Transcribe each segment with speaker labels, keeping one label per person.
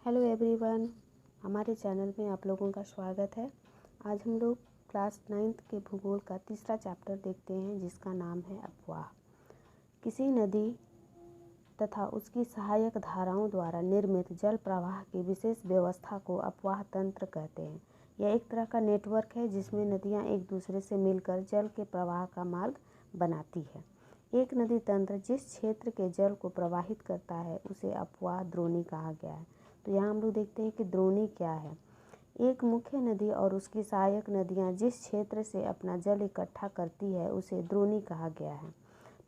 Speaker 1: Hello everyone, हमारे channel में आप लोगों का स्वागत है। आज हम लोग क्लास 9th के भूगोल का तीसरा चैप्टर देखते हैं जिसका नाम है अपवाह। किसी नदी तथा उसकी सहायक धाराओं द्वारा निर्मित जल प्रवाह की विशेष व्यवस्था को अपवाह तंत्र कहते हैं। यह एक तरह का नेटवर्क है जिसमें नदियाँ एक दूसरे से मिलकर जल के प्रवाह का मार्ग बनाती है। एक नदी तंत्र जिस क्षेत्र के जल को प्रवाहित करता है उसे अपवाह द्रोणी कहा गया है। तो यहाँ हम लोग देखते हैं कि द्रोणी क्या है। एक मुख्य नदी और उसकी सहायक नदियाँ जिस क्षेत्र से अपना जल इकट्ठा करती है उसे द्रोणी कहा गया है।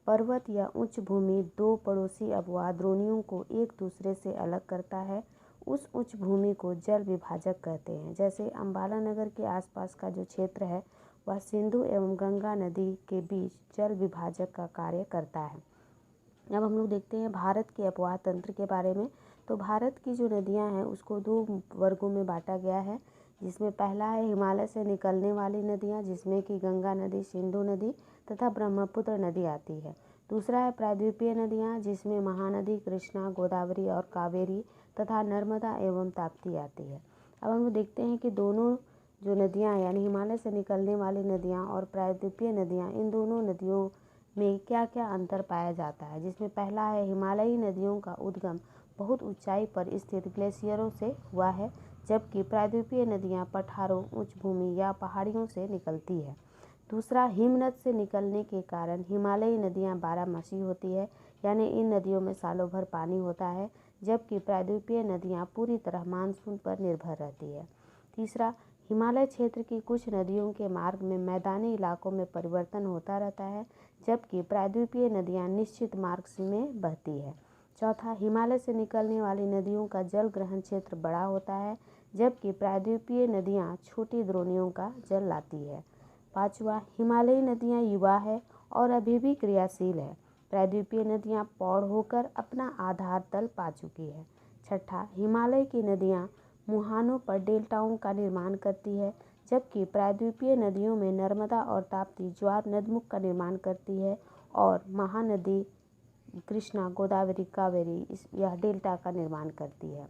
Speaker 1: पर्वत या उच्च भूमि दो पड़ोसी अपवाह द्रोणियों को एक दूसरे से अलग करता है। उस उच्च भूमि को जल विभाजक कहते हैं। जैसे अम्बाला नगर के आसपास का जो क्षेत्र है वह सिंधु एवं गंगा नदी के बीच जल विभाजक का कार्य करता है। अब हम लोग देखते हैं भारत के अपवाह तंत्र के बारे में। तो भारत की जो नदियां हैं उसको दो वर्गों में बांटा गया है, जिसमें पहला है हिमालय से निकलने वाली नदियां, जिसमें कि गंगा नदी, सिंधु नदी तथा ब्रह्मपुत्र नदी आती है। दूसरा है प्रायद्वीपीय नदियां, जिसमें महानदी, कृष्णा, गोदावरी और कावेरी तथा नर्मदा एवं ताप्ती आती है। अब हम लोग देखते हैं कि दोनों जो नदियाँ यानी हिमालय से निकलने वाली नदियाँ और प्रायद्वीपीय नदियाँ, इन दोनों नदियों में क्या क्या अंतर पाया जाता है। जिसमें पहला है हिमालयी नदियों का उद्गम बहुत ऊंचाई पर स्थित ग्लेशियरों से हुआ है, जबकि प्रायद्वीपीय नदियां पठारों, उच्च भूमि या पहाड़ियों से निकलती है। दूसरा, हिमनद से निकलने के कारण हिमालयी नदियां बारहमासी होती है, यानी इन नदियों में सालों भर पानी होता है, जबकि प्रायद्वीपीय नदियां पूरी तरह मानसून पर निर्भर रहती है। तीसरा, हिमालय क्षेत्र की कुछ नदियों के मार्ग में मैदानी इलाकों में परिवर्तन होता रहता है, जबकि प्रायद्वीपीय नदियां निश्चित मार्ग में बहती है। चौथा, हिमालय से निकलने वाली नदियों का जल ग्रहण क्षेत्र बड़ा होता है, जबकि प्रायद्वीपीय नदियां छोटी द्रोणियों का जल लाती है। पांचवा, हिमालयी नदियां युवा है और अभी भी क्रियाशील है। प्रायद्वीपीय नदियां पौड़ होकर अपना आधार तल पा चुकी है। छठा, हिमालय की नदियां मुहानों पर डेल्टाओं का निर्माण करती है, जबकि प्रायद्वीपीय नदियों में नर्मदा और ताप्ती ज्वार नदमुख का निर्माण करती है और महानदी कृष्णा, गोदावरी, कावेरी यह डेल्टा का निर्माण करती है।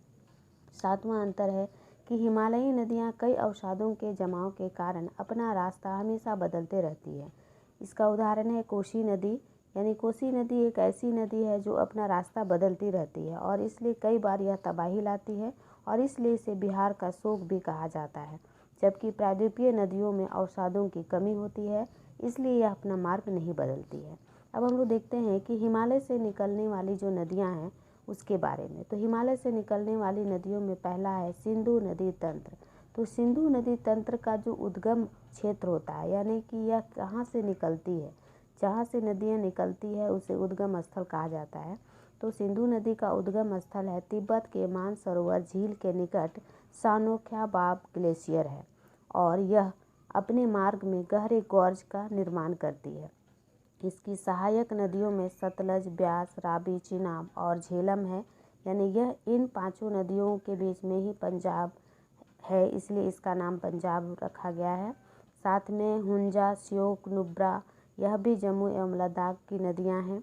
Speaker 1: सातवां अंतर है कि हिमालयी नदियां कई अवसादों के जमाव के कारण अपना रास्ता हमेशा बदलते रहती है। इसका उदाहरण है कोसी नदी, यानी कोसी नदी एक ऐसी नदी है जो अपना रास्ता बदलती रहती है और इसलिए कई बार यह तबाही लाती है और इसलिए इसे बिहार का शोक भी कहा जाता है। जबकि प्रायद्वीपीय नदियों में अवसादों की कमी होती है, इसलिए यह अपना मार्ग नहीं बदलती है। अब हम लोग देखते हैं कि हिमालय से निकलने वाली जो नदियां हैं उसके बारे में। तो हिमालय से निकलने वाली नदियों में पहला है सिंधु नदी तंत्र। तो सिंधु नदी तंत्र का जो उद्गम क्षेत्र होता है, यानी कि यह कहाँ से निकलती है, जहाँ से नदियाँ निकलती है उसे उद्गम स्थल कहा जाता है। तो सिंधु नदी का उद्गम स्थल है तिब्बत के मानसरोवर झील के निकट सानोख्याबाब ग्लेशियर है और यह अपने मार्ग में गहरे गॉर्ज का निर्माण करती है। इसकी सहायक नदियों में सतलज, ब्यास, रावी, चिनाब और झेलम है, यानी यह इन पांचों नदियों के बीच में ही पंजाब है, इसलिए इसका नाम पंजाब रखा गया है। साथ में हुंजा, श्योक, नुब्रा यह भी जम्मू एवं लद्दाख की नदियां हैं।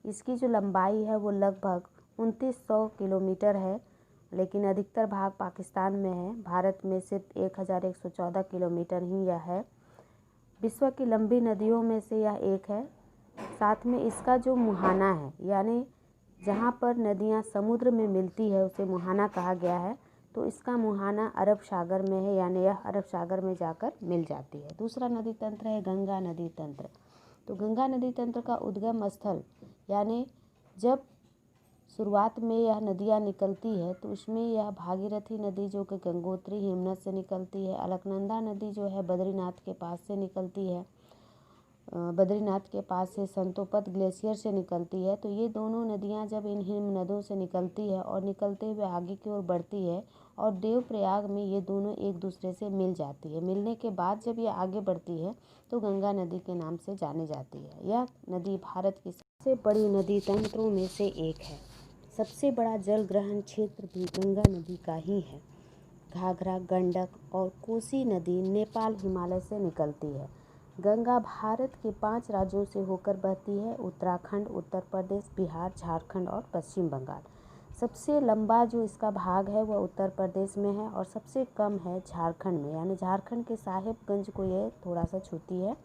Speaker 1: इसकी जो लंबाई है वो लगभग 2900 किलोमीटर है, लेकिन अधिकतर भाग पाकिस्तान में है। भारत में सिर्फ 1114 किलोमीटर ही यह है। विश्व की लंबी नदियों में से यह एक है। साथ में इसका जो मुहाना है, यानी जहाँ पर नदियाँ समुद्र में मिलती है उसे मुहाना कहा गया है। तो इसका मुहाना अरब सागर में है, यानी यह अरब सागर में जाकर मिल जाती है। दूसरा नदी तंत्र है गंगा नदी तंत्र। तो गंगा नदी तंत्र का उद्गम स्थल, यानी जब शुरुआत में यह नदियाँ निकलती है तो उसमें यह भागीरथी नदी जो कि गंगोत्री हिमनद से निकलती है, अलकनंदा नदी जो है बद्रीनाथ के पास से निकलती है, बद्रीनाथ के पास से संतोपत ग्लेशियर से निकलती है। तो ये दोनों नदियां जब इन हिम नदों से निकलती है और निकलते हुए आगे की ओर बढ़ती है और देवप्रयाग में ये दोनों एक दूसरे से मिल जाती है। मिलने के बाद जब ये आगे बढ़ती है तो गंगा नदी के नाम से जानी जाती है। यह नदी भारत की सबसे बड़ी नदी तंत्रों में से एक है। सबसे बड़ा जल ग्रहण क्षेत्र भी गंगा नदी का ही है। घाघरा, गंडक और कोसी नदी नेपाल, हिमालय से निकलती है। गंगा भारत के 5 राज्यों से होकर बहती है: उत्तराखंड, उत्तर प्रदेश, बिहार, झारखंड और पश्चिम बंगाल। सबसे लंबा जो इसका भाग है वह उत्तर प्रदेश में है और सबसे कम है झारखंड में, यानी झारखंड के साहिबगंज को ये थोड़ा सा छूती है।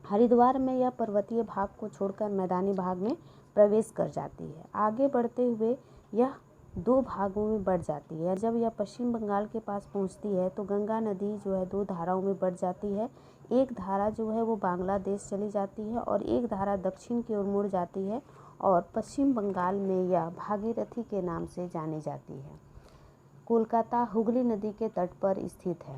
Speaker 1: हरिद्वार में यह पर्वतीय भाग को छोड़कर मैदानी भाग में प्रवेश कर जाती है। आगे बढ़ते हुए यह 2 भागों में बढ़ जाती है। जब यह पश्चिम बंगाल के पास पहुंचती है तो गंगा नदी जो है 2 धाराओं में बढ़ जाती है। एक धारा जो है वो बांग्लादेश चली जाती है और एक धारा दक्षिण की ओर मुड़ जाती है और पश्चिम बंगाल में यह भागीरथी के नाम से जानी जाती है। कोलकाता हुगली नदी के तट पर स्थित है।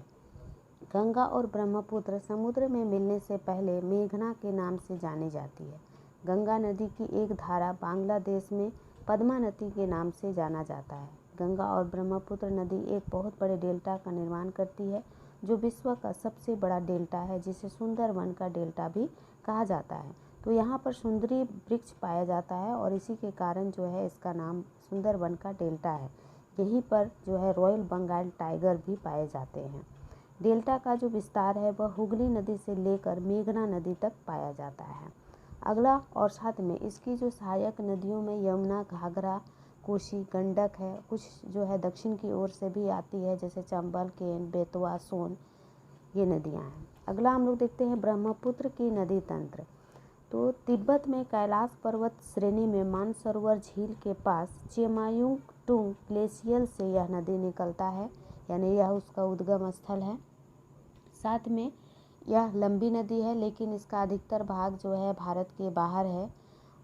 Speaker 1: गंगा और ब्रह्मपुत्र समुद्र में मिलने से पहले मेघना के नाम से जानी जाती है। गंगा नदी की एक धारा बांग्लादेश में पद्मा नदी के नाम से जाना जाता है। गंगा और ब्रह्मपुत्र नदी एक बहुत बड़े डेल्टा का निर्माण करती है जो विश्व का सबसे बड़ा डेल्टा है, जिसे सुंदरवन का डेल्टा भी कहा जाता है। तो यहाँ पर सुंदरी वृक्ष पाया जाता है और इसी के कारण जो है इसका नाम सुंदरवन का डेल्टा है। यहीं पर जो है रॉयल बंगाल टाइगर भी पाए जाते हैं। डेल्टा का जो विस्तार है वह हुगली नदी से लेकर मेघना नदी तक पाया जाता है। अगला और साथ में इसकी जो सहायक नदियों में यमुना, घाघरा, कोसी, गंडक है। कुछ जो है दक्षिण की ओर से भी आती है, जैसे चंबल, केन, बेतवा, सोन, ये नदियां हैं। अगला हम लोग देखते हैं ब्रह्मपुत्र की नदी तंत्र। तो तिब्बत में कैलाश पर्वत श्रेणी में मानसरोवर झील के पास चेमायुंगटुंग ग्लेशियर से यह नदी निकलता है, यानी यह उसका उद्गम स्थल है। साथ में यह लंबी नदी है, लेकिन इसका अधिकतर भाग जो है भारत के बाहर है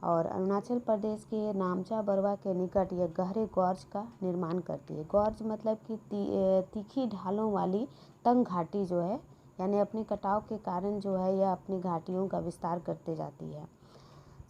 Speaker 1: और अरुणाचल प्रदेश के नामचा बरवा के निकट यह गहरे गॉर्ज का निर्माण करती है। गॉर्ज मतलब कि तीखी ढालों वाली तंग घाटी जो है, यानी अपने कटाव के कारण जो है यह अपनी घाटियों का विस्तार करते जाती है।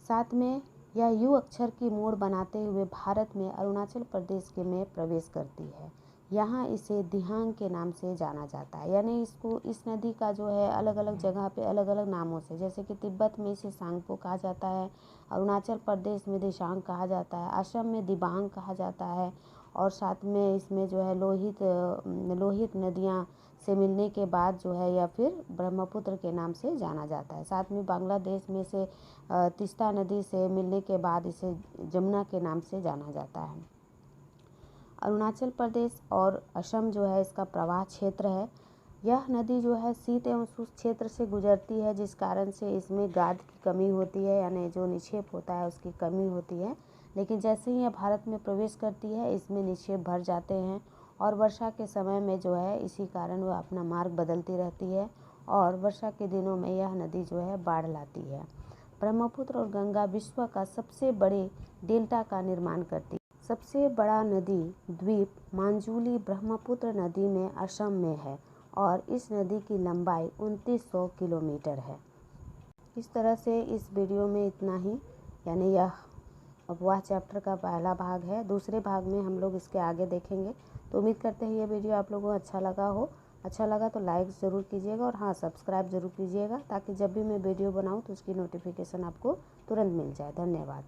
Speaker 1: साथ में यह यू अक्षर की मोड़ बनाते हुए भारत में अरुणाचल प्रदेश के में प्रवेश करती है। यहाँ इसे दिहांग के नाम से जाना जाता है, यानी इस नदी का जो है अलग अलग जगह पे अलग अलग नामों से, जैसे कि तिब्बत में इसे सांगपो कहा जाता है, अरुणाचल प्रदेश में दिशांग कहा जाता है, असम में दिबांग कहा जाता है और साथ में इसमें जो है लोहित नदियाँ से मिलने के बाद जो है या फिर ब्रह्मपुत्र के नाम से जाना जाता है। साथ में बांग्लादेश में से तीस्ता नदी से मिलने के बाद इसे जमुना के नाम से जाना जाता है। अरुणाचल प्रदेश और असम जो है इसका प्रवाह क्षेत्र है। यह नदी जो है शीत एवं शुष्क क्षेत्र से गुजरती है, जिस कारण से इसमें गाद की कमी होती है, यानी जो निक्षेप होता है उसकी कमी होती है। लेकिन जैसे ही यह भारत में प्रवेश करती है इसमें निक्षेप भर जाते हैं और वर्षा के समय में जो है इसी कारण वह अपना मार्ग बदलती रहती है और वर्षा के दिनों में यह नदी जो है बाढ़ लाती है। ब्रह्मपुत्र और गंगा विश्व का सबसे बड़े डेल्टा का निर्माण करती है। सबसे बड़ा नदी द्वीप मांजुली ब्रह्मपुत्र नदी में असम में है और इस नदी की लंबाई 2900 किलोमीटर है। इस तरह से इस वीडियो में इतना ही, यानी यह अफवाह चैप्टर का पहला भाग है। दूसरे भाग में हम लोग इसके आगे देखेंगे। तो उम्मीद करते हैं ये वीडियो आप लोगों को अच्छा लगा हो। अच्छा लगा तो लाइक ज़रूर कीजिएगा और हाँ, सब्सक्राइब ज़रूर कीजिएगा, ताकि जब भी मैं वीडियो बनाऊँ तो उसकी नोटिफिकेशन आपको तुरंत मिल जाए। धन्यवाद।